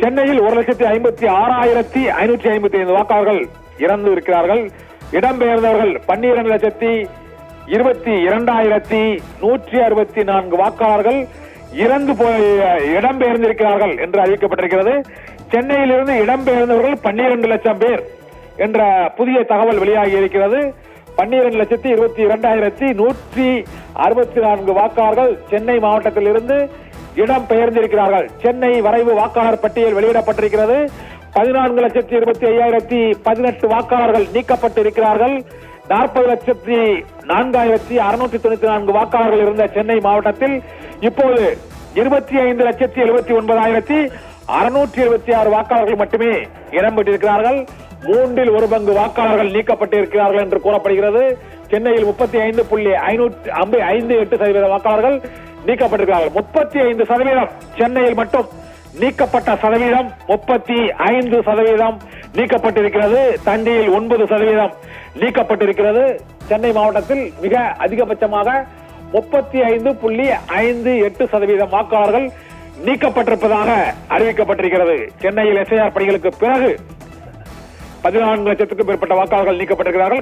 சென்னையில் 1,56,555 வாக்காளர்கள் இறந்து இருக்கிறார்கள். இடம்பெயர்ந்தவர்கள் 12,22,164 வாக்காளர்கள் இறந்து இடம்பெயர்ந்திருக்கிறார்கள் என்று அறிவிக்கப்பட்டிருக்கிறது. சென்னையிலிருந்து இடம்பெயர்ந்தவர்கள் 12 லட்சம் பேர் என்ற புதிய தகவல் வெளியாகி இருக்கிறது. 12,22,164 வாக்காளர்கள் சென்னை மாவட்டத்தில் இருந்து இடம் பெயர்ந்திருக்கிறார்கள். சென்னை வரைவு வாக்காளர் பட்டியல் வெளியிடப்பட்டிருக்கிறது. 14,25,018 வாக்காளர்கள் நீக்கப்பட்டிருக்கிறார்கள். 40,04,694 வாக்காளர்கள் இருந்த சென்னை மாவட்டத்தில் இப்போது 25,79,676 வாக்காளர்கள் மட்டுமே இடம்பெற்றிருக்கிறார்கள். 1/3 வாக்காளர்கள் நீக்கப்பட்டிருக்கிறார்கள் என்று கூறப்படுகிறது. சென்னையில் 35.558% வாக்காளர்கள் நீக்கப்பட்டிருக்கிறார்கள். 35% சென்னையில் மட்டும் நீக்கப்பட்ட சதவீதம் 35% நீக்கப்பட்டிருக்கிறது. தஞ்சையில் 9% நீக்கப்பட்டிருக்கிறது. சென்னை மாவட்டத்தில் மிக அதிகபட்சமாக 35.58% வாக்காளர்கள் நீக்கப்பட்டிருப்பதாக அறிவிக்கப்பட்டிருக்கிறது. சென்னையில் SIR பணிகளுக்கு பிறகு 14 லட்சத்துக்கும் மேற்பட்ட வாக்காளர்கள் நீக்கப்பட்டிருக்கிறார்கள்.